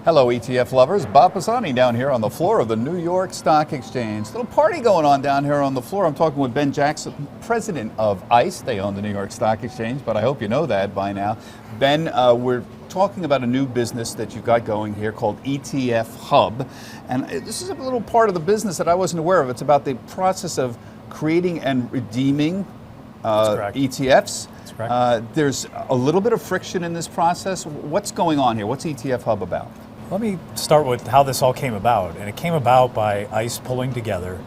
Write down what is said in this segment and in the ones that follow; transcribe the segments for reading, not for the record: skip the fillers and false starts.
Hello, ETF lovers. Bob Pisani down here on the floor of the New York Stock Exchange. Little party going on down here on the floor. I'm talking with Ben Jackson, president of ICE. They own the New York Stock Exchange, but I hope you know that by now. Ben, we're talking about a new business that you've got going here called ETF Hub. And this is a little part of the business that I wasn't aware of. It's about the process of creating and redeeming ETFs. That's correct. There's a little bit of friction in this process. What's going on here? What's ETF Hub about? Let me start with how this all came about. And it came about by ICE pulling together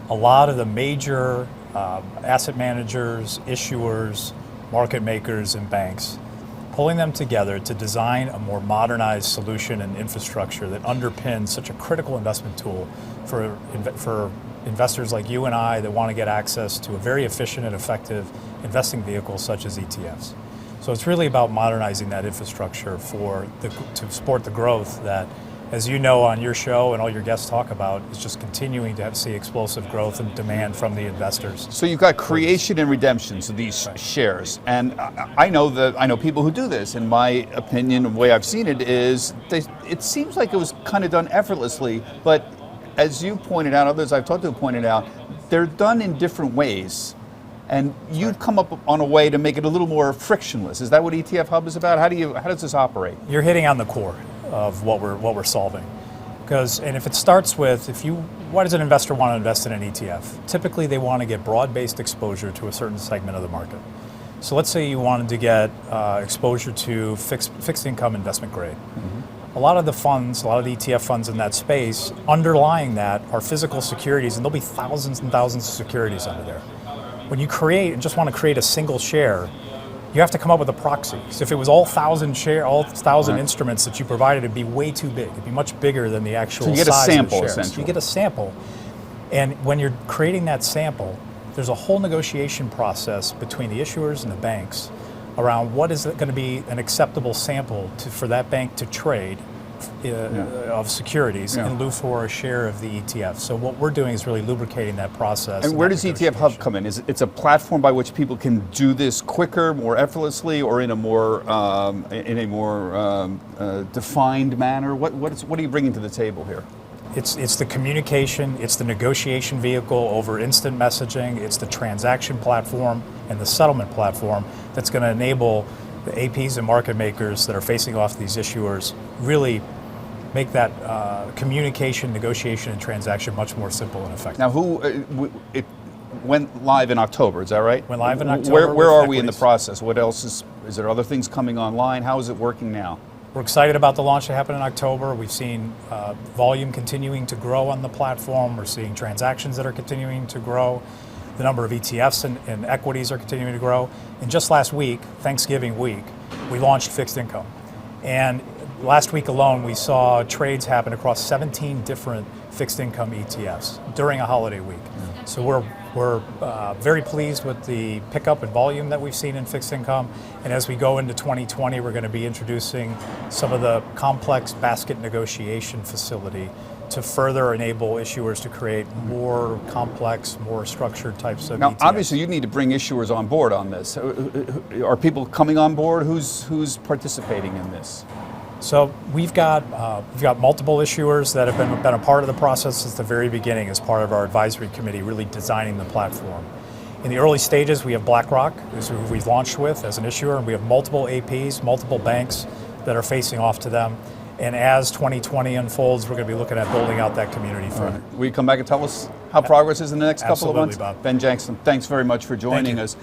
a lot of the major asset managers, issuers, market makers, and banks, pulling them together to design a more modernized solution and infrastructure that underpins such a critical investment tool for investors like you and I that want to get access to a very efficient and effective investing vehicle such as ETFs. So it's really about modernizing that infrastructure to support the growth that, as you know on your show and all your guests talk about, is just continuing to see explosive growth and demand from the investors. So you've got creation and redemptions of these shares, and I know people who do this. In my opinion, the way I've seen it is, it seems like it was kind of done effortlessly, but as you pointed out, others I've talked to have pointed out, they're done in different ways. And you've come up on a way to make it a little more frictionless. Is that what ETF Hub is about? How does this operate? You're hitting on the core of what we're solving. And if it starts with, why does an investor want to invest in an ETF? Typically they want to get broad-based exposure to a certain segment of the market. So let's say you wanted to get exposure to fixed income investment grade. Mm-hmm. A lot of the ETF funds in that space, underlying that are physical securities, and there'll be thousands and thousands of securities under there. When you just want to create a single share, you have to come up with a proxy. So if it was all 1,000 instruments that you provided, it'd be way too big. It'd be much bigger than the actual size of the shares. So you get a sample, essentially. You get a sample. And when you're creating that sample, there's a whole negotiation process between the issuers and the banks around what is going to be an acceptable sample for that bank to trade of securities in lieu for a share of the ETF. So what we're doing is really lubricating that process. And where does ETF Hub come in? It's a platform by which people can do this quicker, more effortlessly, or in a more defined manner? What are you bringing to the table here? It's the communication, it's the negotiation vehicle over instant messaging, it's the transaction platform and the settlement platform that's going to enable the APs and market makers that are facing off these issuers really make that communication, negotiation, and transaction much more simple and effective. Now, it went live in October, is that right? Went live in October. Where are we in the process? What else is there other things coming online? How is it working now? We're excited about the launch that happened in October. We've seen volume continuing to grow on the platform. We're seeing transactions that are continuing to grow. The number of ETFs and equities are continuing to grow. And just last week, Thanksgiving week, we launched fixed income. And last week alone, we saw trades happen across 17 different fixed income ETFs during a holiday week. Mm-hmm. So we're very pleased with the pickup in volume that we've seen in fixed income. And as we go into 2020, we're going to be introducing some of the complex basket negotiation facility to further enable issuers to create more complex, more structured types of ETFs. Now, obviously, you need to bring issuers on board on this. Are people coming on board? Who's participating in this? So we've got multiple issuers that have been a part of the process since the very beginning as part of our advisory committee, really designing the platform. In the early stages, we have BlackRock, who we've launched with as an issuer, and we have multiple APs, multiple banks that are facing off to them. And as 2020 unfolds, we're going to be looking at building out that community further. Will you come back and tell us how progress is in the next couple of months? Bob. Ben Jackson, thanks very much for joining us.